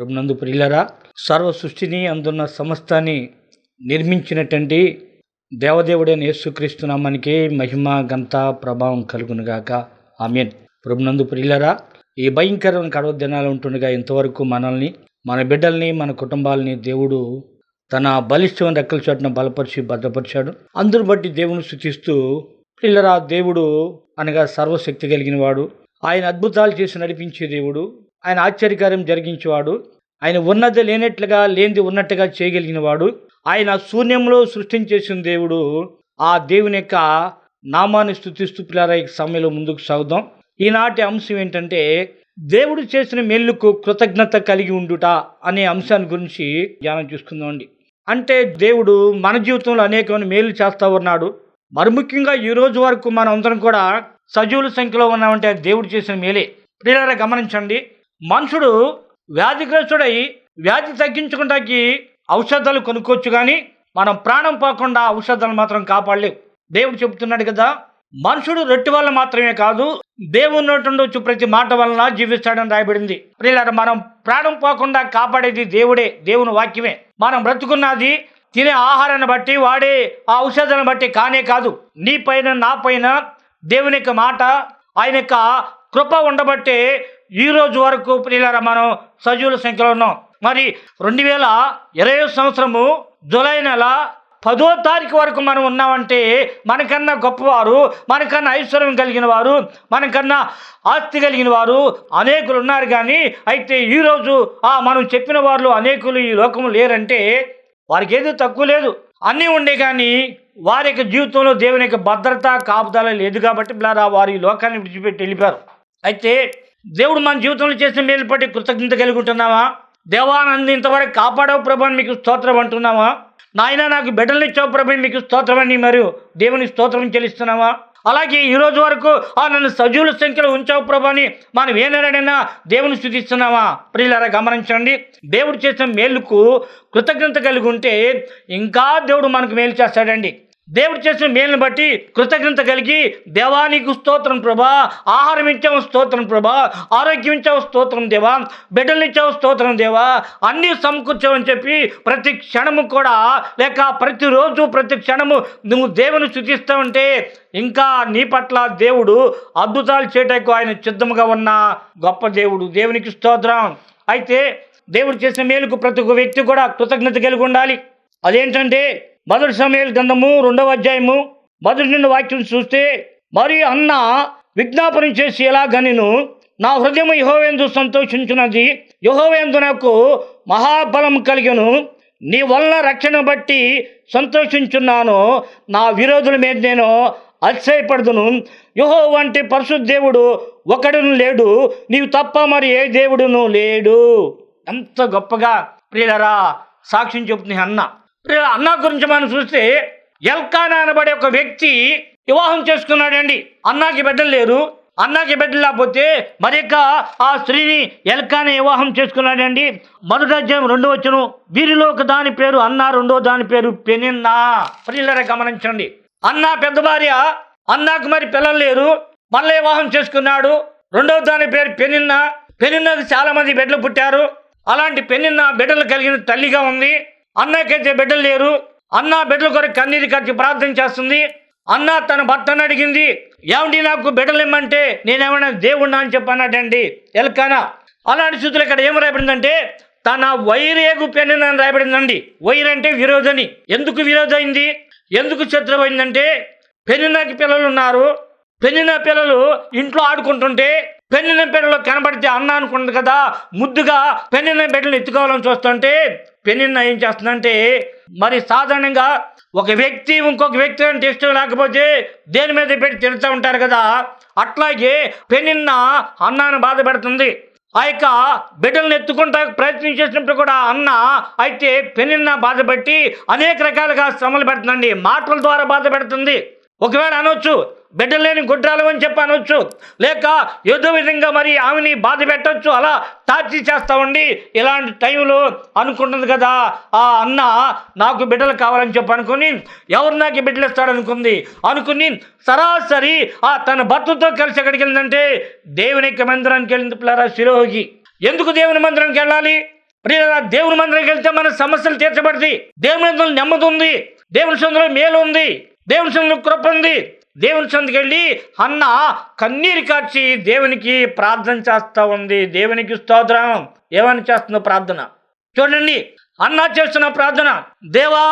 ప్రభునందు ప్రియులరా, సర్వ సృష్టిని అందున్న సమస్తాన్ని నిర్మించినటువంటి దేవదేవుడైన యేసుక్రీస్తు నామానికి మహిమ ఘనత ప్రభావం కలుగునుగాక. ఆమేన్. ప్రభునందు ప్రియులరా, ఈ భయంకరమైన కడవ దినాలు ఉంటుండగా ఇంతవరకు మనల్ని, మన బిడ్డల్ని, మన కుటుంబాలని దేవుడు తన బలిష్టమైన రెక్కల చోటున బలపరిచి భద్రపరిచాడు. అందును బట్టి దేవుని స్తుతిస్తూ, ప్రియులరా, దేవుడు అనగా సర్వశక్తి కలిగిన వాడు, ఆయన అద్భుతాలు చేసి నడిపించే దేవుడు, ఆయన ఆశ్చర్యకార్యం జరిగించేవాడు, ఆయన ఉన్నది లేనట్లుగా లేనిది ఉన్నట్టుగా చేయగలిగిన వాడు, ఆయన శూన్యంలో సృష్టించేసిన దేవుడు. ఆ దేవుని యొక్క నామాన్ని స్తుతిస్తూ పిల్లరా ఈ సమయంలో ముందుకు సాగుదాం. ఈనాటి అంశం ఏంటంటే, దేవుడు చేసిన మేలుకు కృతజ్ఞత కలిగి ఉండుట అనే అంశాన్ని గురించి ధ్యానం చూసుకుందామండి. అంటే దేవుడు మన జీవితంలో అనేకమైన మేలు చేస్తూ ఉన్నాడు. మరి ముఖ్యంగా ఈ రోజు వరకు మనం అందరం కూడా సజీవుల సంఖ్యలో ఉన్నామంటే దేవుడు చేసిన మేలే. ప్రియులారా గమనించండి, మనుషుడు వ్యాధిగ్రస్తుడై వ్యాధి తగ్గించుకోవడానికి ఔషధాలు కొనుక్కోవచ్చు, కానీ మనం ప్రాణం పోకుండా ఔషధాలు మాత్రం కాపాడలేవు. దేవుడు చెబుతున్నాడు కదా, మనుషుడు రొట్టె వల్ల మాత్రమే కాదు, దేవుని నోటి నుండి వచ్చి ప్రతి మాట వలన జీవిస్తాడని రాయబడింది. ప్రియులారా, మనం ప్రాణం పోకుండా కాపాడేది దేవుడే, దేవుని వాక్యమే. మనం బ్రతుకున్నది తినే ఆహారాన్ని బట్టి, వాడే ఆ ఔషధాలను బట్టి కానే కాదు. నీ పైన నా పైన దేవుని యొక్క మాట, ఆయన యొక్క కృప ఉండబట్టే ఈ రోజు వరకు ప్రియులారా మనం సజీవుల సంఖ్యలో ఉన్నాం. మరి 2020 సంవత్సరము జూలై నెల 10వ తారీఖు వరకు మనం ఉన్నామంటే మనకన్నా గొప్పవారు, మనకన్నా ఐశ్వర్యం కలిగిన వారు, మనకన్నా ఆస్తి కలిగిన వారు అనేకులు ఉన్నారు. కానీ అయితే ఈరోజు మనం చెప్పిన వారు అనేకులు ఈ లోకము లేరంటే వారికి ఏదో తక్కువ లేదు, అన్నీ ఉండే కానీ వారి యొక్క జీవితంలో దేవుని యొక్క భద్రత కాపుదల లేదు. కాబట్టి వారు ఈ లోకాన్ని విడిచిపెట్టి వెళ్ళిపోయారు. అయితే దేవుడు మన జీవితంలో చేసిన మేలు బట్టి కృతజ్ఞత కలిగి ఉంటున్నావా? దేవా, నన్ను ఇంతవరకు కాపాడవు ప్రభు అని మీకు స్తోత్రం అంటున్నావా? నాయన, నాకు బిడ్డలు ఇచ్చావు ప్రభు అని మీకు స్తోత్రం అని మరియు దేవుని స్తోత్రం చెల్లిస్తున్నావా? అలాగే ఈ రోజు వరకు నన్ను సజీవుల సంఖ్యలో ఉంచావు ప్రభు అని మనం ఏనాడైనా దేవుని స్తుతిస్తున్నావా? ప్రియులారా గమనించండి, దేవుడు చేసిన మేలుకు కృతజ్ఞత కలిగి ఉంటే ఇంకా దేవుడు మనకు మేలు చేస్తాడండి. దేవుడు చేసిన మేలుని బట్టి కృతజ్ఞత కలిగి, దేవా నీకు స్తోత్రం ప్రభా, ఆహారం ఇచ్చావు స్తోత్రం ప్రభా, ఆరోగ్యం ఇచ్చావు స్తోత్రం దేవా, బిడ్డలు ఇచ్చావు స్తోత్రం దేవా, అన్నీ సమకూర్చావని చెప్పి ప్రతి క్షణము కూడా లేక ప్రతిరోజు ప్రతి క్షణము నువ్వు దేవుని స్తుతిస్తూ ఉంటే ఇంకా నీ పట్ల దేవుడు అద్భుతాలు చేయటకు ఆయన సిద్ధముగా ఉన్న గొప్ప దేవుడు. దేవునికి స్తోత్రం. అయితే దేవుడు చేసిన మేలుకు ప్రతి ఒక్క వ్యక్తి కూడా కృతజ్ఞత కలిగి ఉండాలి. అదేంటంటే, మొదటి సమూయేలు గ్రంథము 2వ అధ్యాయము మొదటి నుండి వాక్యం చూస్తే, మరి అన్న విజ్ఞాపనం చేసి ఎలాగనిను, నా హృదయము యెహోవాయందు సంతోషించున్నది, యెహోవాయందు నాకు మహాబలం కలిగెను, నీ వలన రక్షణ బట్టి సంతోషించున్నాను, నా విరోధుల మీద నేను అతిశయపడుదును, యెహోవా వంటి పరిశుద్ధ దేవుడు ఒకడును లేడు, నీవు తప్ప మరి ఏ దేవుడును లేడు. ఎంత గొప్పగా ప్రియులారా సాక్ష్యం చెబుతుంది అన్న. అన్న గురించి మనం చూస్తే, ఎల్కానా అనబడే ఒక వ్యక్తి వివాహం చేసుకున్నాడండి. అన్నకి బిడ్డలు లేరు. అన్నకి బిడ్డలు లేకపోతే మరి ఆ స్త్రీని ఎల్కానా వివాహం చేసుకున్నాడండి. మొదటి అధ్యాయం 2వ వచనం, వీరిలో ఒక దాని పేరు అన్న, రెండో దాని పేరు పెనిన్నా. ప్రియులారా గమనించండి, అన్న పెద్ద భార్య, అన్నకు మరి పిల్లలు లేరు, మళ్ళీ వివాహం చేసుకున్నాడు. రెండవ దాని పేరు పెనిన్నా. పెనిన్నాకి చాలా మంది బిడ్డలు పుట్టారు. అలాంటి పెనిన్నా బిడ్డలు కలిగిన తల్లిగా ఉంది. అన్నకైతే బిడ్డలు లేరు. అన్న బిడ్డల కొరకు కన్నీరు కట్టి ప్రార్థన చేస్తుంది. అన్న తన భర్తను అడిగింది, ఏమండి నాకు బిడ్డలు ఇమ్మంటే నేనేమన్నా దేవుణ్ణా అని చెప్పన్నాడండి ఎల్కానా. అలాంటి స్థితిలో ఇక్కడ ఏం రాయబడిందంటే, తన వైరేగు పెనిన్నా అని రాయబడిందండి. వైర్ అంటే విరోధని. ఎందుకు విరోధమైంది, ఎందుకు శత్రువైందంటే, పెనిన్నాకి పిల్లలు ఉన్నారు. పెనిన్నా పిల్లలు ఇంట్లో ఆడుకుంటుంటే పెనిన్న బిడ్డలు కనబడితే అన్న అనుకుంటుంది కదా, ముద్దుగా పెనిన్న బిడ్డలు ఎత్తుకోవాలని చూస్తుంటే పెనిన్న ఏం చేస్తుందంటే, మరి సాధారణంగా ఒక వ్యక్తి ఇంకొక వ్యక్తి అంటే ఇష్టం లేకపోతే దేని మీద పెట్టి తిరుగుతూ ఉంటారు కదా, అట్లాగే పెనిన్న అన్నను బాధ పెడుతుంది. ఆ యొక్క బిడ్డలను ఎత్తుకుంటా ప్రయత్నం చేసినప్పుడు కూడా అన్న అయితే పెనిన్న బాధ పెట్టి అనేక రకాలుగా శ్రమలు పెడుతుందండి. మాటల ద్వారా బాధ పెడుతుంది. ఒకవేళ అనొచ్చు, బిడ్డలు లేని గుడ్రాలు అని చెప్పి అనొచ్చు, లేక ఏదో విధంగా మరి ఆమెని బాధ పెట్టవచ్చు, అలా టార్చర్ చేస్తా ఉండి ఇలాంటి టైంలో అనుకుంటుంది కదా, ఆ అన్న నాకు బిడ్డలు కావాలని చెప్పి అనుకుని ఎవరు నాకు బిడ్డలు ఇస్తాడనుకుంది. అనుకుని సరాసరి తన భర్తతో కలిసి ఎక్కడికి వెళ్ళిందంటే దేవుని యొక్క మందిరానికి వెళ్ళింది. పిల్లరా, శిలోహకి. ఎందుకు దేవుని మందిరానికి వెళ్ళాలి? ప్రియులారా, దేవుని మందిరానికి వెళ్తే మన సమస్యలు తీర్చబడతాయి. దేవుని మందిరంలో నెమ్మది ఉంది, దేవుని సన్నిధిలో మేలు ఉంది, దేవుని సన్నిధిలో కృప ఉంది. దేవుని సన్నిధికి వెళ్ళి అన్న కన్నీరు కార్చి దేవునికి ప్రార్థన చేస్తా ఉంది. దేవునికి స్తోత్రం. ఏమని చేస్తుందో ప్రార్థన చూడండి. అన్నా చేస్తున్న ప్రార్థన, దేవా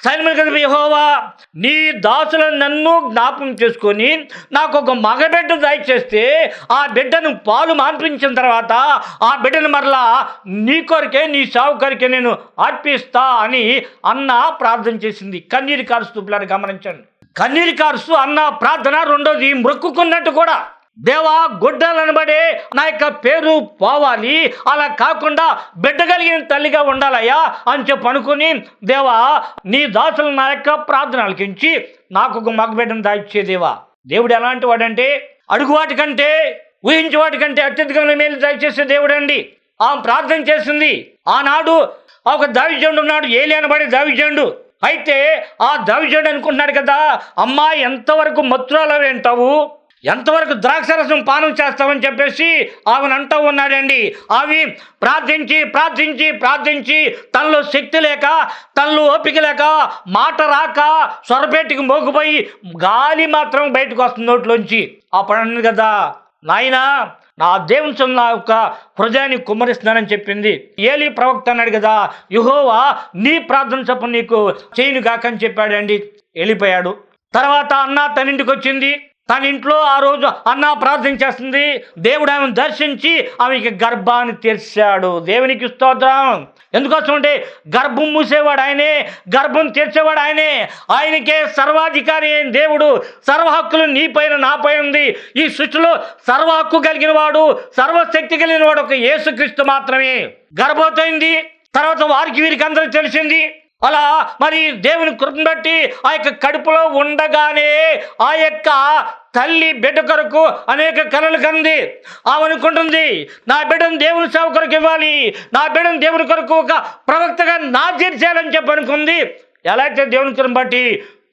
సైన్యములకు యెహోవా, నీ దాసుల నన్ను జ్ఞాపకం చేసుకొని నాకు ఒక మగబిడ్డ దయచేస్తే ఆ బిడ్డను పాలు మాన్పించిన తర్వాత ఆ బిడ్డను మరలా నీ కొరకే, నీ సావు కొరకే నేను అర్పిస్తా అని అన్న ప్రార్థన చేసింది. కన్నీరు కారుస్తూ పిల్లలు గమనించండి. కన్నీరు కారుస్తూ అన్న ప్రార్థన. రెండోది మొక్కుకున్నట్టు కూడా, దేవా గుడ్డలనబడే నా యొక్క పేరు పోవాలి, అలా కాకుండా బిడ్డ కలిగిన తల్లిగా ఉండాలయ్యా అని చెప్పి అనుకుని, దేవా నీ దాసులు నా యొక్క ప్రార్థన ఆలకించి నాకు ఒక మగబిడ్డను దాయిచ్చే దేవా. దేవుడు ఎలాంటి వాడంటే అడుగు వాటికంటే, ఊహించే వాటికంటే అత్యధికమైన మేలు దయచేసే దేవుడు అండి. ఆమె ప్రార్థన చేసింది. ఆనాడు ఒక దావిజనుడు ఉన్నాడు, ఏలి అనబడే దావిజనుడు. అయితే ఆ దావిజనుడు అనుకుంటున్నాడు కదా, అమ్మా ఎంతవరకు మత్తురాలు వింటావు, ఎంతవరకు ద్రాక్షరసం పానం చేస్తామని చెప్పేసి ఆమెను అంటూ ఉన్నాడండి. ఆమె ప్రార్థించి ప్రార్థించి ప్రార్థించి తనలో శక్తి లేక, తనలో ఓపిక లేక, మాట రాక స్వరపేటికి మోగిపోయి గాలి మాత్రం బయటకు వస్తుంది నోట్లోంచి. అప్పుడు అన్నది కదా, నాయనా నా దేవుని సొమ్ము నా యొక్క హృదయాన్ని కుమ్మరిస్తున్నానని చెప్పింది. ఏలీ ప్రవక్త అన్నాడు కదా, యెహోవా నీ ప్రార్థన చొప్పున నీకు చేయను కాకని చెప్పాడండి. వెళ్ళిపోయాడు. తర్వాత అన్న తన ఇంటికి వచ్చింది. తన ఇంట్లో ఆ రోజు అన్న ప్రార్థన చేస్తుంది. దేవుడు ఆమెను దర్శించి ఆమెకి గర్భాన్ని తెరిచాడు. దేవునికి స్తోత్రం. ఎందుకోసం అంటే గర్భం మూసేవాడు ఆయనే, గర్భం తెరిచేవాడు ఆయనే. ఆయనకే సర్వాధికారి అయిన దేవుడు. సర్వ హక్కులు నీ పైన నాపై ఉంది. ఈ సృష్టిలో సర్వ హక్కు కలిగిన వాడు, సర్వశక్తి కలిగిన వాడు ఒక యేసుక్రీస్తు మాత్రమే. గర్భవతైంది. తర్వాత వారికి వీరికి అందరూ తెలిసింది. అలా మరి దేవుని కృపను బట్టి ఆ యొక్క కడుపులో ఉండగానే ఆ యొక్క తల్లి బిడ్డ కొరకు అనేక కలలు కంది. ఆమెనుకుంటుంది, నా బిడ్డను దేవుని సేవ కొరకు ఇవ్వాలి, నా బిడ్డను దేవుని కొరకు ఒక ప్రవక్తగా నా చేయాలని చెప్పి అనుకుంది. ఎలా అయితే దేవుని కృపను బట్టి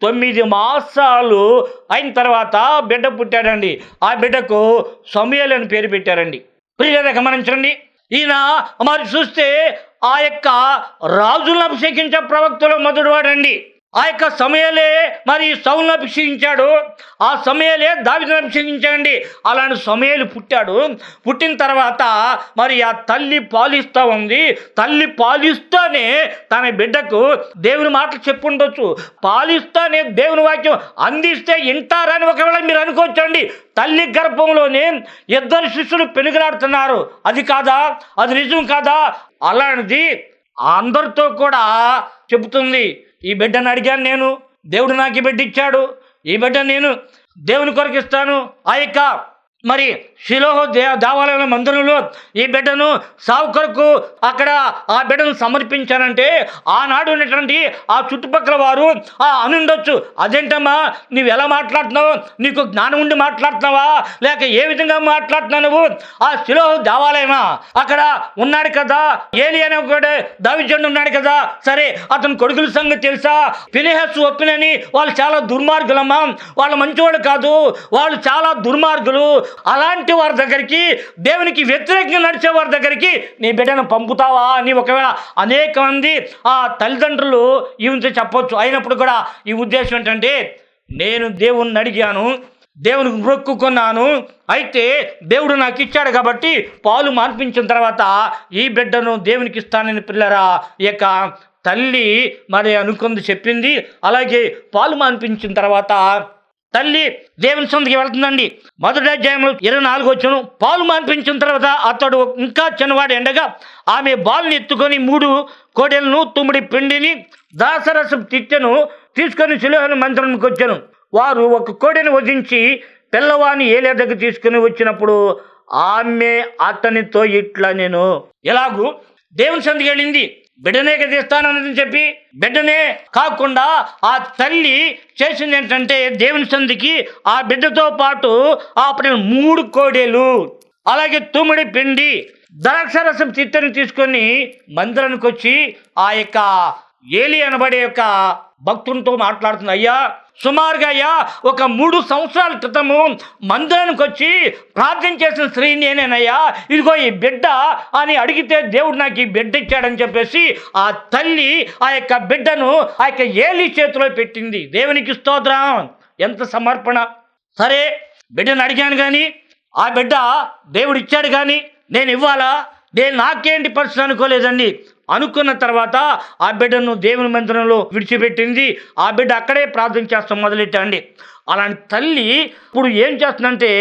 9 మాసాలు అయిన తర్వాత బిడ్డ పుట్టాడండి. ఆ బిడ్డకు సమూయేలు అని పేరు పెట్టారండి. ప్రియులారా గమనించండి. ఈయన మరి చూస్తే ఆ యొక్క రాజులను అభిషేకించే ప్రవక్తలో మొదటివాడండి. ఆ యొక్క సమూయేలే మరి సౌలును అభిషేకించాడు. ఆ సమూయేలే దావీదును అభిషేకించాడండి. అలాంటి సమూయేలు పుట్టాడు. పుట్టిన తర్వాత మరి ఆ తల్లి పాలిస్తూ ఉంది. తల్లి పాలిస్తూనే తన బిడ్డకు దేవుని మాటలు చెప్పుండొచ్చు. పాలిస్తూనే దేవుని వాక్యం అందిస్తే వింటారని ఒకవేళ మీరు అనుకోవచ్చండి. తల్లి గర్భంలోనే 2 శిష్యులు పెనుగులాడుతున్నారు. అది కాదా? అది నిజం కాదా? అలాంటిది అందరితో కూడా చెబుతుంది. ఈ బిడ్డను అడిగాను నేను, దేవుడు నాకు ఈ బిడ్డ ఇచ్చాడు, ఈ బిడ్డ నేను దేవుని కొరకు ఇస్తాను. ఆ యొక్క మరి షిలోహు దేవాలయంలో మందిరంలో ఈ బిడ్డను సావు కొరకు అక్కడ ఆ బిడ్డను సమర్పించానంటే ఆనాడు ఉన్నటువంటి ఆ చుట్టుపక్కల వారు అనుండొచ్చు, అదేంటమ్మా నువ్వు ఎలా మాట్లాడుతున్నావు, నీకు జ్ఞానం ఉండి మాట్లాడుతున్నావా, లేక ఏ విధంగా మాట్లాడుతున్నావు నువ్వు, ఆ షిలోహు దేవాలయమా, అక్కడ ఉన్నాడు కదా ఏలి అనే ఒకడు దావీదు ఉన్నాడు కదా, సరే అతని కొడుకుల సంగతి తెలుసా, ఫినెహాసు ఒప్పినని వాళ్ళు చాలా దుర్మార్గులమ్మా, వాళ్ళు మంచివాడు కాదు, వాళ్ళు చాలా దుర్మార్గులు, అలాంటి వారి దగ్గరికి దేవునికి వ్యతిరేకంగా నడిచే వారి దగ్గరికి నీ బిడ్డను పంపుతావా అని ఒకవేళ అనేక మంది ఆ తల్లిదండ్రులు ఈ చెప్పొచ్చు. అయినప్పుడు కూడా ఈ ఉద్దేశం ఏంటంటే, నేను దేవుణ్ణి అడిగాను, దేవునికి మొక్కుకున్నాను, అయితే దేవుడు నాకు ఇచ్చాడు కాబట్టి పాలు మాన్పించిన తర్వాత ఈ బిడ్డను దేవునికి ఇస్తానని పిల్లరా ఈ యొక్క తల్లి మరి అనుకుంది, చెప్పింది. అలాగే పాలు మాన్పించిన తర్వాత తల్లి దేవుని సొంతకి వెళ్తుందండి. 1వ అధ్యాయంలో 24 వచ్చును. పాలు మాన్పించిన తర్వాత అతడు ఇంకా చిన్నవాడు ఎండగా ఆమె బాలుని ఎత్తుకొని 3 కోడెలను 9 పిండిని దాసరసం తిట్టెను తీసుకొని షిలోహు మందిరానికి వచ్చాను. వారు 1 కోడెను వధించి పిల్లవాడిని ఏలే దగ్గర తీసుకుని వచ్చినప్పుడు ఆమె అతనితో ఇట్లా నేను ఎలాగూ దేవుని సొంతకి వెళ్ళింది, బిడ్డనే తీస్తానని చెప్పి బిడ్డనే కాకుండా ఆ తల్లి చేసింది ఏంటంటే దేవుని సంధికి ఆ బిడ్డతో పాటు ఆ 3 కోడెలు అలాగే 9 పిండి ద్రాక్షరసం చిత్తని తీసుకొని మందిరానికి వచ్చి ఆ యొక్క ఏలి అనబడే యొక్క భక్తునితో మాట్లాడుతుంది. అయ్యా సుమారుగా ఒక 3 సంవత్సరాల క్రితము మందిరానికి వచ్చి ప్రార్థన చేసిన స్త్రీ నేనేనయ్యా, ఇదిగో ఈ బిడ్డ అని అడిగితే దేవుడు నాకు ఈ బిడ్డ ఇచ్చాడని చెప్పేసి ఆ తల్లి ఆ యొక్క బిడ్డను ఆ యొక్క ఏలి చేతిలో పెట్టింది. దేవునికి స్తోత్రం. ఎంత సమర్పణ. సరే, బిడ్డను అడిగాను కానీ ఆ బిడ్డ దేవుడు ఇచ్చాడు కానీ నేను ఇవ్వాలా, నేను నాకేంటి పరిస్థితి అనుకోలేదండి. అనుకున్న తర్వాత ఆ బిడ్డను దేవుని మందిరంలో విడిచిపెట్టింది. ఆ బిడ్డ అక్కడే ప్రార్థన చేస్తాం మొదలెట్టండి. అలాంటి తల్లి ఇప్పుడు ఏం చేస్తుందంటే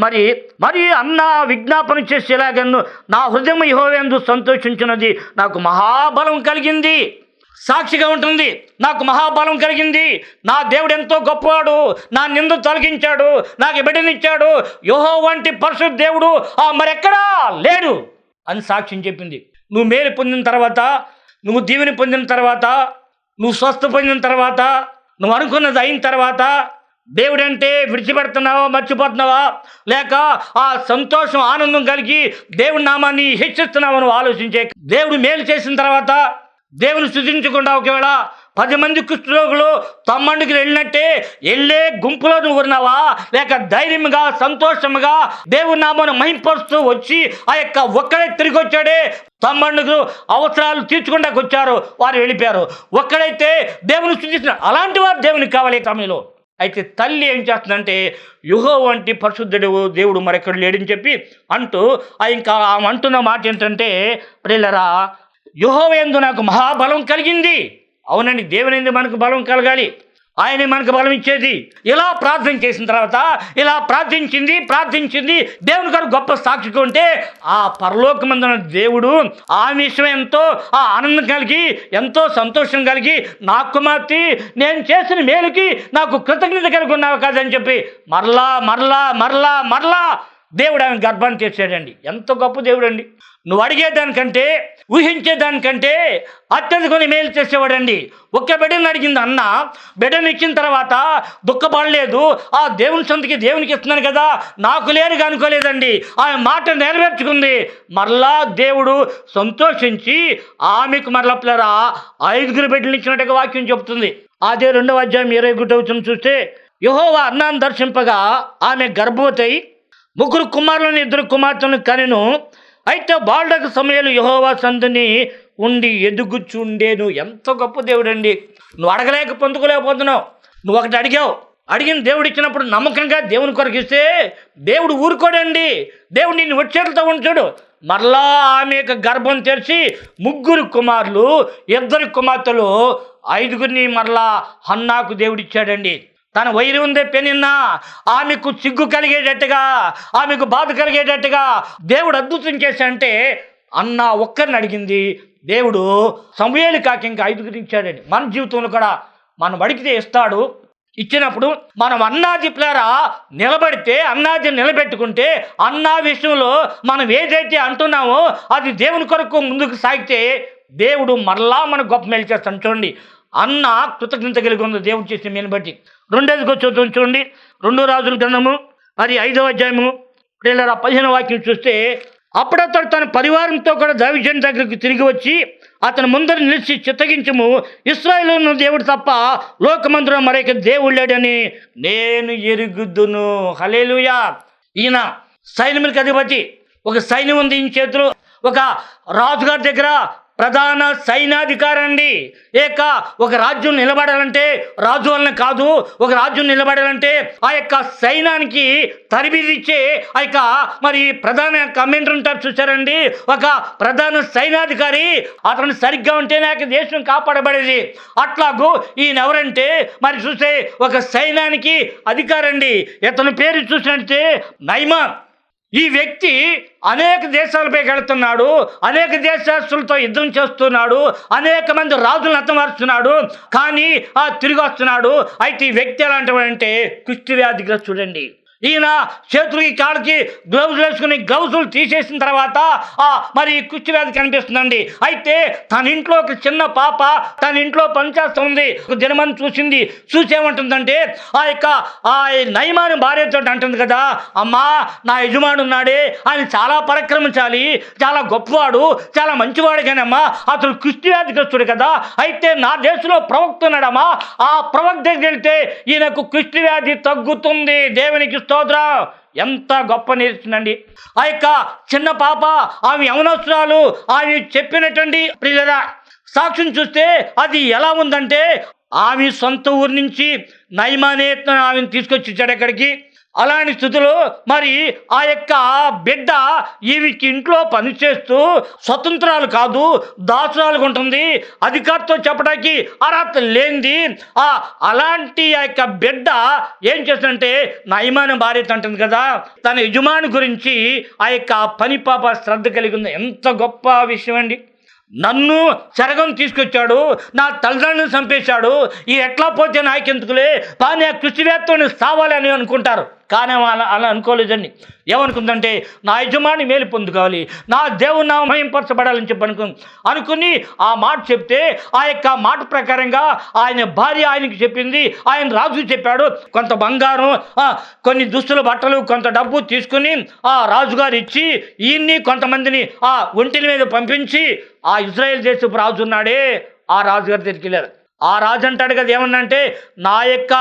మరి అన్న విజ్ఞాపన చేసేలాగను నా హృదయం యెహోవాయందు సంతోషించినది, నాకు మహాబలం కలిగింది. సాక్షిగా ఉంటుంది. నాకు మహాబలం కలిగింది, నా దేవుడు ఎంతో గొప్పవాడు, నా నింద తొలగించాడు, నాకు బిడ్డనిచ్చాడు, యెహోవా వంటి పరిశుద్ధ దేవుడు మరెక్కడా లేడు అని సాక్ష్యం చెప్పింది. నువ్వు మేలు పొందిన తర్వాత, నువ్వు దీవెని పొందిన తర్వాత, నువ్వు స్వస్థ పొందిన తర్వాత, నువ్వు అనుకున్నది అయిన తర్వాత దేవుడంటే విడిచిపెడుతున్నావా, మర్చిపోతున్నావా, లేక ఆ సంతోషం ఆనందం కలిగి దేవుడి నామాన్ని హెచ్చిస్తున్నావా నువ్వు ఆలోచించే. దేవుడు మేలు చేసిన తర్వాత దేవుని స్తుతించకుండా ఒకవేళ 10 మంది కుష్ఠరోగులు తమ్మండికి వెళ్ళినట్టే వెళ్ళే గుంపులో నువ్వు ఉన్నావా, లేక ధైర్యంగా సంతోషంగా దేవుని నామాన్ని మహింపరుస్తూ వచ్చి ఆ యొక్క ఒక్కడే తిరిగి వచ్చాడే, తమ్మండుకు అవసరాలు తీర్చుకుంటా వచ్చారు, వారు వెళ్ళిపోయారు. ఒక్కడైతే దేవుని స్తుతిస్తున్నారు. అలాంటి వారు దేవునికి కావాలి సమయంలో. అయితే తల్లి ఏం చేస్తుందంటే యెహోవా వంటి పరిశుద్ధుడు దేవుడు మరెక్కడ లేడని చెప్పి అంటూ ఇంకా ఆమె అంటున్న మాట ఏంటంటే, ప్రియులారా, యెహోవా యందు నాకు మహాబలం కలిగింది. అవునండి, దేవుని యందు మనకు బలం కలగాలి, ఆయనే మనకు బలం ఇచ్చేది. ఇలా ప్రార్థన చేసిన తర్వాత ఇలా ప్రార్థించింది దేవుని గారు గొప్ప సాక్షిగా ఉంటే ఆ పరలోకమందున దేవుడు ఆ విషయం ఎంతో ఆనందం కలిగి ఎంతో సంతోషం కలిగి, నా కుమార్తె నేను చేసిన మేలుకి నాకు కృతజ్ఞత కలిగి ఉన్నావు కాదని చెప్పి మరలా దేవుడు ఆయన గర్భాన్ని తెచ్చాడండి. ఎంత గొప్ప దేవుడు అండి. నువ్వు అడిగేదానికంటే ఊహించేదానికంటే అత్యధికమైన మేలు చేసేవాడండి. ఒక్క బిడ్డను అడిగింది అన్న, బిడ్డను ఇచ్చిన తర్వాత దుఃఖపడలేదు. ఆ దేవుని సొంతకి దేవునికి ఇస్తున్నాను కదా, నాకు లేరుగా అనుకోలేదండి. ఆమె మాట నెరవేర్చుకుంది. మరలా దేవుడు సంతోషించి ఆమెకు మరలా పిల్లరా 5 బిడ్డలు ఇచ్చినట్టుగా వాక్యం చెబుతుంది. అదే 2వ అధ్యాయం 21వ వచనం చూస్తే, యెహోవా అన్నాన్ని దర్శింపగా ఆమె గర్భవతి 3 కుమారులను 2 కుమార్తెలను కనెను. అయితే బాలుడకు సమయాలు యెహోవా సందుని ఉండి ఎదుగుచుండేను. ఎంత గొప్ప దేవుడు అండి. నువ్వు అడగలేక పొందుకోలేకపోతున్నావు. నువ్వు ఒకటి అడిగిన దేవుడు ఇచ్చినప్పుడు నమ్మకంగా దేవుని కొరకు ఇస్తే దేవుడు ఊరుకోడండి. దేవుడు నిన్ను వచ్చేట్లతో ఉంచాడు. మరలా ఆమె యొక్క గర్భం తెరిచి 3 కుమారులు 2 కుమార్తెలు 5 మరలా హన్నాకు దేవుడిచ్చాడండి. తన వైరి ఉందే పెనిన్నా ఆమెకు సిగ్గు కలిగేటట్టుగా, ఆమెకు బాధ కలిగేటట్టుగా దేవుడు అద్భుతం చేశాడంటే అన్న ఒక్కరిని అడిగింది. దేవుడు సమూయేలు కాక ఇంకా 5 ఇచ్చాడండి. మన జీవితంలో కూడా మనం అడిగితే ఇస్తాడు. ఇచ్చినప్పుడు మనం అన్నాది ప్లేరా నిలబడితే, అన్నాది నిలబెట్టుకుంటే, అన్నా విషయంలో మనం ఏదైతే అంటున్నామో అది దేవుని కొరకు ముందుకు సాగితే దేవుడు మరలా మన గొప్ప మేలు చేస్తాను. చూడండి, అన్న కృతజ్ఞత కలిగి ఉంది దేవుడు చేసిన మేలు బట్టి. 2వ వచ్చి చూడండి, 2 రాజుల గ్రంథము 5వ అధ్యాయము 15వ వాక్యం చూస్తే, అప్పుడు అతడు తన పరివారంతో కూడా దావీదు దగ్గరికి తిరిగి వచ్చి అతని ముందర నిలిచి చిత్తగించము, ఇశ్రాయేలును దేవుడు తప్ప లోకమందులో మరొక దేవుడు లేడని నేను ఎరుగుదును. హల్లెలూయా. ఈయన సైన్యములకు అధిపతి. ఒక సైన్యం ఉంది ఈయన చేతిలో. ఒక రాజుగారి దగ్గర ప్రధాన సైన్యాధికారి అండి. ఒక రాజ్యం నిలబడాలంటే రాజు వలన కాదు, ఒక రాజ్యం నిలబడాలంటే ఆ యొక్క సైన్యానికి తరబిదిచ్చే ఆ యొక్క ప్రధాన కమాండర్ ఉంటారు చూసారండి, ఒక ప్రధాన సైన్యాధికారి. అతను సరిగ్గా ఉంటే నాకు దేశం కాపాడబడేది. అట్లాగూ ఈయన ఎవరంటే చూస్తే ఒక సైన్యానికి అధికారండి. ఇతని పేరు చూసినట్టే నయమాన్. ఈ వ్యక్తి అనేక దేశాలపై వెళుతున్నాడు, అనేక దేశస్తులతో యుద్ధం చేస్తున్నాడు, అనేక మంది రాజులను హతమారుస్తున్నాడు, కానీ తిరిగి వస్తున్నాడు. అయితే ఈ వ్యక్తి ఎలాంటివాడంటే కుష్టి వ్యాధిగ్రస్తుడండి. ఈయన చేతులకి కాళ్ళకి గ్లౌజులు వేసుకుని గ్లౌజులు తీసేసిన తర్వాత మరి కుష్టి వ్యాధి కనిపిస్తుందండి. అయితే తన ఇంట్లో ఒక చిన్న పాప తన ఇంట్లో పనిచేస్తుంది. ఒక దినమని చూసి ఏమంటుందంటే ఆ నయమాను భార్యతో అంటుంది కదా, అమ్మా నా యజమాను ఉన్నాడే ఆయన చాలా పరాక్రమశాలి, చాలా గొప్పవాడు, చాలా మంచివాడు, కానమ్మా అతను కుష్టి వ్యాధిగ్రస్తుడు కదా. అయితే నా దేశంలో ప్రవక్త ఉన్నాడమ్మా, ఆ ప్రవక్త దగ్గరికి వెళ్తే ఈయనకు కుష్టి వ్యాధి తగ్గుతుంది. దేవునికి స్తోత్రం. ఎంత గొప్ప నేర్చుందండి. ఆ యొక్క చిన్న పాప ఆమె యవనస్తురాలు, ఆమె చెప్పినటువంటి ప్రియులరా సాక్ష్యం చూస్తే అది ఎలా ఉందంటే, ఆమె సొంత ఊరి నుంచి నయమానే ఆమెను తీసుకొచ్చాడు ఎక్కడికి. అలాంటి స్థితిలో మరి ఆ యొక్క బిడ్డ ఈమెకి ఇంట్లో పనిచేస్తూ స్వతంత్రాలు కాదు దాసురాలుగా ఉంటుంది. అధికారితో చెప్పడానికి అర్హత లేనిది. అలాంటి ఆ యొక్క బిడ్డ ఏం చేస్తుందంటే నయమాన భార్య అంటుంది కదా, తన యజమాని గురించి ఆ యొక్క పని పాప శ్రద్ధ కలిగి ఉంది. ఎంత గొప్ప విషయం అండి. నన్ను చెరగం తీసుకొచ్చాడు, నా తల్లిదండ్రులను చంపేశాడు, ఈ ఎట్లా పోతే నాకెందుకులే, కానీ ఆ కృషివేత్తని సావాలి అని అనుకుంటారు. కానీ అలా అనుకోలేదండి. ఏమనుకుందంటే నా యజమాని మేలు పొందుకోవాలి, నా దేవుని నామం మహింపరచబడాలని చెప్పి అనుకుని ఆ మాట చెప్తే ఆ యొక్క మాట ప్రకారంగా ఆయన భార్య ఆయనకి చెప్పింది. ఆయన రాజు చెప్పాడు, కొంత బంగారం, కొన్ని దుస్తుల బట్టలు, కొంత డబ్బు తీసుకుని ఆ రాజుగారు ఇచ్చి ఈయన్ని కొంతమందిని ఆ ఒంటిల మీద పంపించి ఆ ఇజ్రాయేల్ దేశపు రాజు ఉన్నాడే ఆ రాజుగారి దగ్గరికి వెళ్ళారు. ఆ రాజు అంటాడు కదా ఏమన్నంటే, నా యొక్క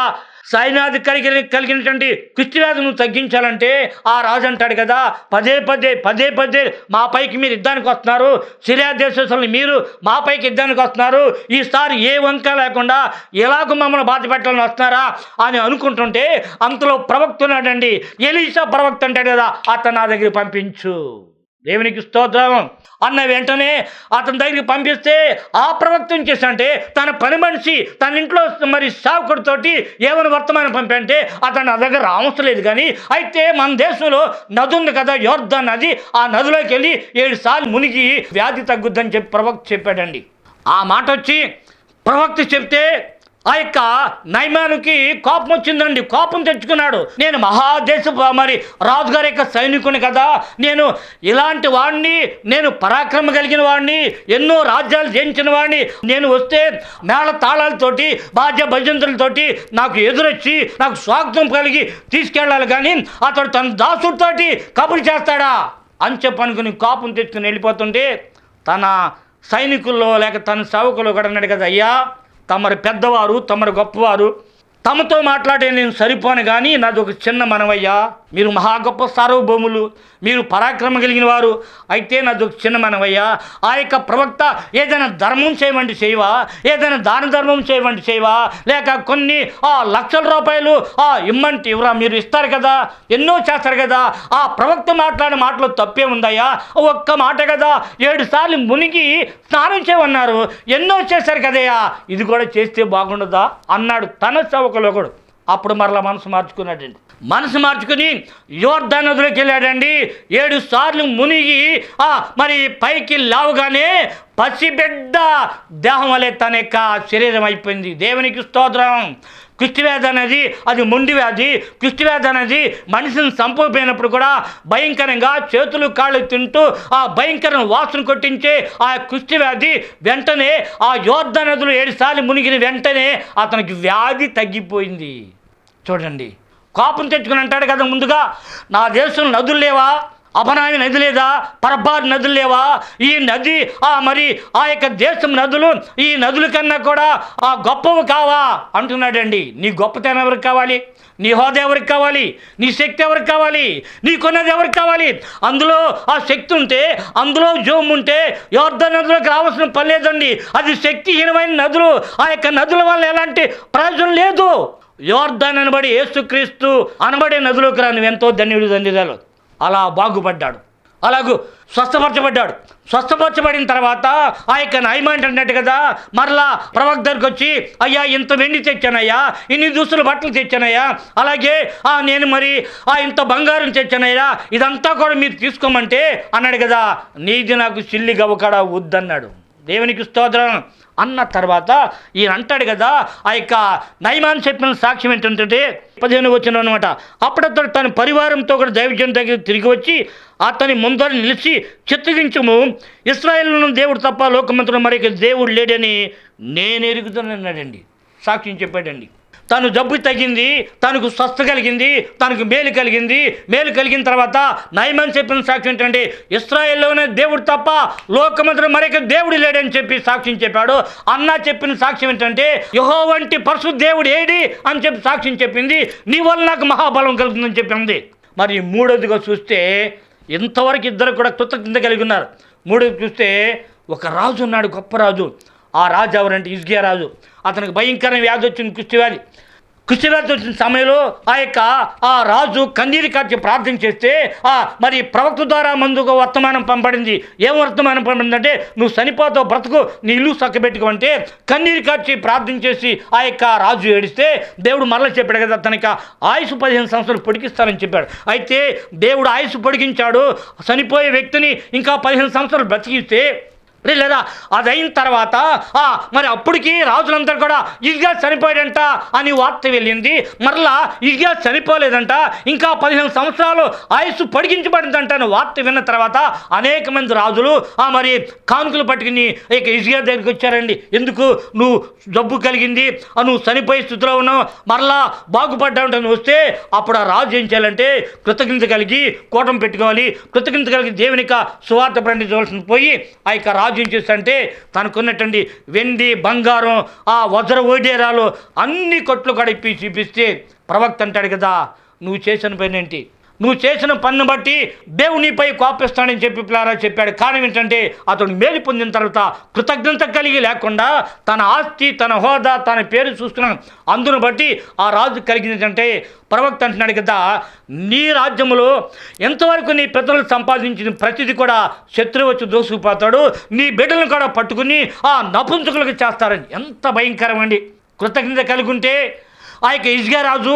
సైన్యాధికారి కలిగినటువంటి కుష్టి వ్యాధి నువ్వు తగ్గించాలంటే ఆ రాజు అంటాడు కదా, పదే పదే మా పైకి మీరు యుద్ధానికి వస్తున్నారు, సిరియా దేశస్తుల్ని మీరు మా పైకి యుద్ధానికి వస్తున్నారు, ఈసారి ఏ వంక లేకుండా ఎలాగో మమ్మల్ని బాధ పెట్టాలని వస్తున్నారా అని అనుకుంటుంటే అంతలో ప్రవక్త ఉన్నాడండి, ఎలీషా ప్రవక్త అంటాడు కదా, అతను నా దగ్గర పంపించు. దేవునికి స్తోత్రం అన్న వెంటనే అతని దగ్గరికి పంపిస్తే ఆ ప్రవక్తం చేశాడంటే తన పని మనిషి తన ఇంట్లో మరి సేవకుడితోటి ఏమైనా వర్తమానం పంపంటే అతను నా దగ్గర అవసరం లేదు. కానీ అయితే మన దేశంలో నది ఉంది కదా, యోర్దాన్ నది, ఆ నదిలోకి వెళ్ళి 7 సార్లు మునిగి వ్యాధి తగ్గుద్దని చెప్పి ప్రవక్త చెప్పాడండి. ఆ మాట వచ్చి ప్రవక్త చెప్తే ఆ యొక్క నయమానుకి కోపం వచ్చిందండి. కోపం తెచ్చుకున్నాడు. నేను మహాదేశపు మరి రాజుగారి యొక్క సైనికుని కదా, నేను ఇలాంటి వాడిని, నేను పరాక్రమ కలిగిన వాడిని, ఎన్నో రాజ్యాలు జయించిన వాడిని, నేను వస్తే మేళ తాళాలతోటి బాధ్య భజంతులతోటి నాకు ఎదురొచ్చి నాకు స్వాగతం కలిగి తీసుకెళ్ళాలి, కానీ అతడు తన దాసుడితోటి కబురు చేస్తాడా అని చెప్పనుకుని కోపం తెచ్చుకుని వెళ్ళిపోతుంటే తన సైనికుల్లో లేక తన సేవకులు కూడా అన్నాడు కదా, అయ్యా తమరు పెద్దవారు, తమరు గొప్పవారు, తమతో మాట్లాడే నేను సరిపోను, కానీ నాది ఒక చిన్న మనవయ్యా, మీరు మహా గొప్ప సార్వభౌములు, మీరు పరాక్రమ కలిగిన వారు, అయితే నాది ఒక చిన్న మనవయ్యా, ఆ యొక్క ప్రవక్త ఏదైనా ధర్మం చేయమంటే చేయవా, ఏదైనా దాన ధర్మం చేయమంటే చేయవా, లేక కొన్ని లక్షల రూపాయలు ఇమ్మంటే ఇవ్వరా, మీరు ఇస్తారు కదా, ఎన్నో చేస్తారు కదా, ఆ ప్రవక్త మాట్లాడే మాటలో తప్పే ఉందయ్యా, ఒక్క మాట కదా 7 సార్లు మునిగి స్నానం చేయమన్నారు, ఎన్నో చేశారు కదయ్యా, ఇది కూడా చేస్తే బాగుండదా అన్నాడు తన సేవకులు ఒకడు. అప్పుడు మరలా మనసు మార్చుకున్నాడండి. మనసు మార్చుకుని యోర్దాను నదిలోకి వెళ్ళాడండి. 7 సార్లు మునిగి మరి పైకి లేవగానే పసిబిడ్డ దేహం వలె తన యొక్క శరీరం అయిపోయింది. దేవునికి స్తోత్రం. కుష్టివ్యాధి అనేది అది మొండి వ్యాధి. కుష్టివ్యాధి అనేది మనిషిని చంపకపోయినప్పుడు కూడా భయంకరంగా చేతులు కాళ్ళు తింటూ ఆ భయంకర వాసన కొట్టించే ఆ కుష్టివ్యాధి వెంటనే ఆ యోర్దాను నదిలో 7 సార్లు మునిగిన వెంటనే అతనికి వ్యాధి తగ్గిపోయింది. చూడండి, కోపం తెచ్చుకుని అంటాడు కదా ముందుగా, నా దేశంలో నదులు లేవా, అపనామి నది లేదా, పరబార్ నదులు లేవా, ఈ నది మరి ఆ యొక్క దేశం నదులు ఈ నదుల కన్నా కూడా గొప్పవి కావా అంటున్నాడండి. నీ గొప్పతనం ఎవరికి కావాలి, నీ హోదా ఎవరికి కావాలి, నీ శక్తి ఎవరికి కావాలి, నీకున్నది ఎవరికి కావాలి? అందులో ఆ శక్తి ఉంటే, అందులో జోము ఉంటే యోర్దాను నదిలోకి రావాల్సిన పని లేదండి. అది శక్తిహీనమైన నదులు. ఆ యొక్క నదుల వల్ల ఎలాంటి ప్రయోజనం లేదు. యోర్దాను అనబడి యేసుక్రీస్తు అనబడే నదిలోకి రా, నువ్వెంతో ధన్యుడు ధన్యురాలు. అలా బాగుపడ్డాడు, అలాగూ స్వస్థపరచబడ్డాడు. స్వస్థపరచబడిన తర్వాత ఆ యొక్క నయమాన్ అన్నట్టు కదా మరలా ప్రవక్త దగ్గరికి వచ్చి, అయ్యా ఇంత వెండి తెచ్చానయ్యా, ఇన్ని దుస్తుల బట్టలు తెచ్చానయ్యా, అలాగే నేను మరి ఇంత బంగారం తెచ్చానయ్యా, ఇదంతా కూడా మీరు తీసుకోమంటే అన్నాడు కదా, నీది నాకు సిల్లి గవకడ వద్దన్నాడు. దేవునికి స్తోత్రం అన్న తర్వాత ఈయన అంటాడు కదా, ఆ యొక్క నయమాను చెప్పిన సాక్ష్యం ఏంటంటే 15 వచనం అనమాట. అప్పుడతడు తన పరివారంతో కూడా దైవజనం దగ్గర తిరిగి వచ్చి అతని ముందర నిలిచి చిత్తగించము, ఇశ్రాయేలును దేవుడు తప్ప లోకమంతుడు మరి దేవుడు లేడని నేను ఎరుగుతానన్నాడండి. సాక్ష్యం చెప్పాడండి. తను జబ్బు తగ్గింది, తనకు స్వస్థ కలిగింది, తనకు మేలు కలిగిన తర్వాత నయమాను చెప్పిన సాక్ష్యం ఏంటంటే ఇశ్రాయేల్లోనే దేవుడు తప్ప లోకమంతుడు మరొక దేవుడు లేడని చెప్పి సాక్ష్యం చెప్పాడు. అన్న చెప్పిన సాక్ష్యం ఏంటంటే యెహోవా వంటి పరిశుద్ధ దేవుడు ఏడి అని చెప్పి సాక్ష్యం చెప్పింది. నీ వల్ల నాకు మహాబలం కలుగుతుందని చెప్పింది. మరి మూడోదిగా చూస్తే ఇంతవరకు ఇద్దరు కూడా కృతజ్ఞత కలిగి ఉన్నారు. మూడోది చూస్తే ఒక రాజు ఉన్నాడు, గొప్ప రాజు. ఆ రాజు ఎవరంటే హిజ్కియా రాజు. అతనికి భయంకరమైన వ్యాధి వచ్చింది, కుష్ఠవ్యాధి వచ్చిన సమయంలో ఆ రాజు కన్నీరు కార్చి ప్రార్థన చేస్తే మరి ప్రవక్త ద్వారా ముందుకు వర్తమానం పంపడింది. ఏం వర్తమానం పంపడిందంటే నువ్వు చనిపోతావు, బ్రతుకు, నీ ఇల్లు చక్కబెట్టుకోమంటే కన్నీరు కార్చి ప్రార్థన చేసి రాజు ఏడిస్తే దేవుడు మరలా చెప్పాడు కదా, తనకి ఆయుసు 15 సంవత్సరాలు పొడికిస్తానని చెప్పాడు. అయితే దేవుడు ఆయుసు పొడిగించాడు. చనిపోయే వ్యక్తిని ఇంకా 15 సంవత్సరాలు బ్రతికిస్తే లేదా అది అయిన తర్వాత మరి అప్పటికి రాజులందరూ కూడా హిజ్కియా చనిపోయాడంట అని వార్త వెళ్ళింది. మరలా హిజ్కియా చనిపోలేదంట, ఇంకా 15 సంవత్సరాలు ఆయుస్సు పొడిగించబడిందంట అని వార్త విన్న తర్వాత అనేక మంది రాజులు మరి కానుకలు పట్టుకుని హిజ్కియా దగ్గరికి వచ్చారండి. ఎందుకు? నువ్వు జబ్బు కలిగింది, నువ్వు చనిపోయే స్థితిలో ఉన్నావు, మరలా బాగుపడ్డావు వస్తే అప్పుడు ఆ రాజు ఏం చేయాలంటే కృతజ్ఞత కలిగి కూటం పెట్టుకోవాలి. కృతజ్ఞత కలిగి దేవునికి సువార్త ప్రకటించవలసిన పోయి రాజు ఏం చేస్తాడంటే తనకున్నటువంటి వెండి, బంగారం, వజ్ర వైడూర్యాలు అన్ని కొట్లు కూడా చూపిస్తే ప్రవక్త అంటాడు కదా, నువ్వు చేసిన పని ఏంటి? నువ్వు చేసిన పన్ను బట్టి దేవునిపై కోపిస్తాడని చెప్పి పిల్లారా చెప్పాడు. కారణం ఏంటంటే అతడు మేలు పొందిన తర్వాత కృతజ్ఞత కలిగి లేకుండా తన ఆస్తి, తన హోదా, తన పేరు చూస్తున్నాను. అందును బట్టి ఆ రాజు కలిగిందంటే ప్రవక్త అంటున్నాడు కదా, నీ రాజ్యంలో ఎంతవరకు నీ పెద్దలు సంపాదించిన ప్రతిదీ కూడా శత్రువు వచ్చి దోసుకుపోతాడు, నీ బిడ్డలను కూడా పట్టుకుని నపుంసకులకు చేస్తారని. ఎంత భయంకరం అండి. కృతజ్ఞత కలిగి ఉంటే హిజ్కియా రాజు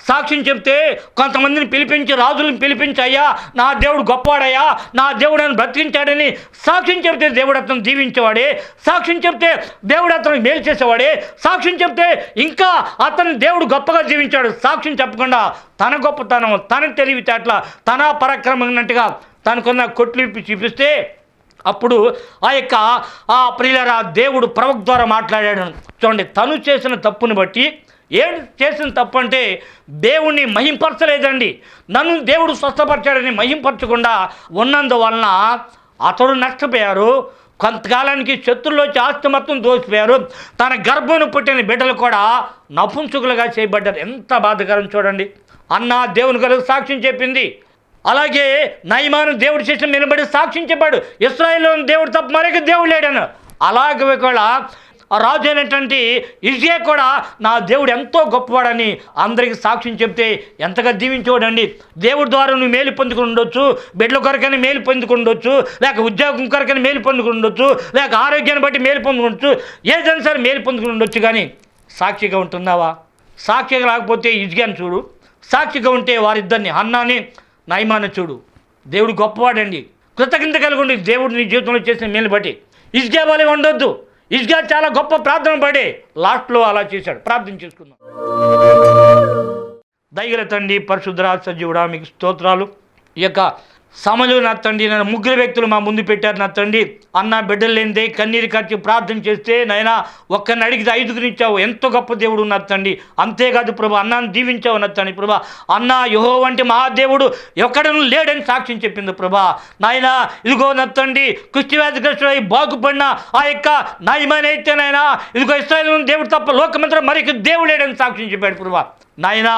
సాక్ష్యం చెప్తే కొంతమందిని పిలిపించి, రాజులను పిలిపించి, అయ్యా నా దేవుడు గొప్పవాడయ్యా, నా దేవుడు అని బ్రతికించాడని సాక్ష్యం చెప్తే దేవుడు అతను దీవించేవాడే, సాక్ష్యం చెప్తే దేవుడు అతను మేలు చేసేవాడే, సాక్ష్యం చెప్తే ఇంకా అతను దేవుడు గొప్పగా జీవించాడు. సాక్ష్యం చెప్పకుండా తన గొప్పతనం, తన తెలివితేటల, తన పరాక్రమన్నట్టుగా తనకున్న కొట్లు చూపిస్తే అప్పుడు ప్రియులారా దేవుడు ప్రవక్త ద్వారా మాట్లాడాడు. చూడండి, తను చేసిన తప్పుని బట్టి ఏం చేసిన తప్పు అంటే దేవుణ్ణి మహింపరచలేదండి. నన్ను దేవుడు స్వస్థపరిచాడని మహింపరచకుండా ఉన్నందువలన అతడు నష్టపోయారు. కొంతకాలానికి శత్రువులు వచ్చి ఆస్తి మొత్తం దోసిపోయారు. తన గర్భమును పుట్టిన బిడ్డలు కూడా నపుంసకులుగా చేయబడ్డారు. ఎంత బాధకరం చూడండి. అన్న దేవుని కొరకు సాక్ష్యం చెప్పింది. అలాగే నయమాను దేవుడు చేసిన నిలబడి సాక్ష్యం చెప్పాడు, ఇశ్రాయేలులో దేవుడు తప్ప మరొక దేవుడు లేడను. అలాగే కూడా ఆ రాజు అయినటువంటి హిజ్కియా కూడా నా దేవుడు ఎంతో గొప్పవాడని అందరికీ సాక్ష్యం చెప్తే ఎంతగా దీవించేవాడండి. దేవుడి ద్వారా నువ్వు మేలు పొందుకుని ఉండొచ్చు, బిడ్డల కొరకైనా మేలు పొందుకుని ఉండొచ్చు, లేక ఉద్యోగం కొరకైనా మేలు పొందుకుని ఉండొచ్చు, లేక ఆరోగ్యాన్ని బట్టి మేలు పొందుకుండొచ్చు, ఏదైనా సరే మేలు పొందుకుని ఉండొచ్చు. కానీ సాక్షిగా ఉంటున్నావా? సాక్షిగా లేకపోతే హిజ్కియాని చూడు, సాక్షిగా ఉంటే వారిద్దరిని హన్నాని, నయమాను చూడు. దేవుడు గొప్పవాడండి. కృతజ్ఞత కలిగి ఉండి దేవుడు నీ జీవితంలో చేసిన మేలు బట్టి. హిజ్కియా వలె ఉండొద్దు. హిజ్కియా చాలా గొప్ప ప్రార్థన పడి లాస్ట్లో అలా చేశాడు. ప్రార్థన చేసుకుందాం. దయగల తండ్రి, పరిశుద్ధ సజీవుడా, మీకు స్తోత్రాలు. ఈ యొక్క సమయంలో నా తండ్రి, నన్ను 3 వ్యక్తులు మా ముందు పెట్టారు నా తండ్రి. అన్న బిడ్డలు లేనిదే కన్నీరు కార్చి ప్రార్థన చేస్తే నాయనా ఒక్కరిని అడిగితే 5గురు ఇచ్చావు. ఎంతో గొప్ప దేవుడు నా తండ్రి. అంతేకాదు ప్రభు, అన్నాన్ని దీవించావు నా తండ్రి. ప్రభా, అన్న యెహోవా వంటి మహాదేవుడు ఎక్కడనూ లేడని సాక్ష్యం చెప్పింది ప్రభా. నాయనా ఇదిగో నా తండ్రి, కుష్ఠవ్యాధిగ్రస్తుడై బాగుపడిన నయమానైతే నాయనా ఇదిగో ఇశ్రాయేలు దేవుడు తప్ప లోకమంతా మరొక దేవుడు లేడని సాక్ష్యం చెప్పాడు ప్రభా. నాయనా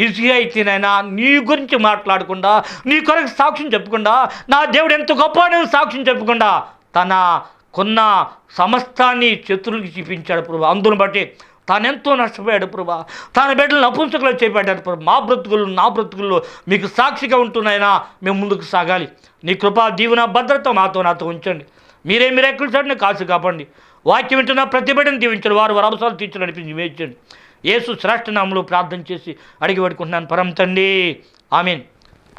హిజ్కియా అయితే నాయనా నీ గురించి మాట్లాడకుండా, నీ కొరకు సాక్ష్యం చెప్పకుండా, నా దేవుడు ఎంత గొప్పవాడని సాక్ష్యం చెప్పకుండా తనకున్న సమస్తాన్ని శత్రువులకి చూపించాడు ప్రభా. అందును బట్టి తానెంతో నష్టపోయాడు ప్రభా. తన బిడ్డలు నపుంసకులు చేపట్టాడు ప్రభా. నా బ్రతుకుల్లో మీకు సాక్షిగా ఉంటున్నాయినా మేము ముందుకు సాగాలి. నీ కృపా దీవెన భద్రత నాతో ఉంచండి. మీరే ఎక్కడ చాటుని కాసు కాపండి. వాక్యం వింటున్న ప్రతి బిడ్డను దీవించండి. వారు అవసరాలు తీర్చని నడిపించి వేయించండి. యేసు శ్రేష్ఠ నామములో ప్రార్థన చేసి అడిగి పడుకుంటున్నాను పరమ తండ్రి, ఆమేన్.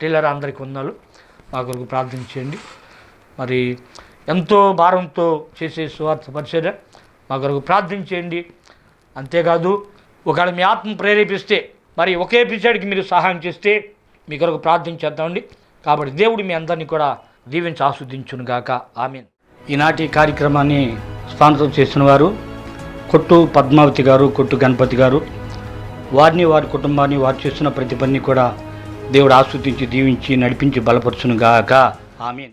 పిల్లరా అందరికీ వందనాలు. మా కొరకు ప్రార్థన చేయండి. మరి ఎంతో భారంతో చేసే సువార్త పరిచర్య మా కొరకు ప్రార్థన చేయండి. అంతేకాదు ఒకవేళ మీ ఆత్మ ప్రేరేపిస్తే మరి ఒకే ఎపిసోడ్కి మీరు సహాయం చేస్తే మీ కొరకు ప్రార్థన చేద్దామండి. కాబట్టి దేవుడు మీ అందరినీ కూడా దీవించి ఆస్వాదించును గాక. ఆమేన్. ఈనాటి కార్యక్రమాన్ని స్పాన్సర్ చేసిన వారు కొట్టు పద్మావతి గారు, కొట్టు గణపతి గారు. వారిని, వారి కుటుంబాన్ని, వారు చేస్తున్న ప్రతి పని కూడా దేవుడు ఆస్వాదించి దీవించి నడిపించి బలపరచును గాక. ఆమేన్.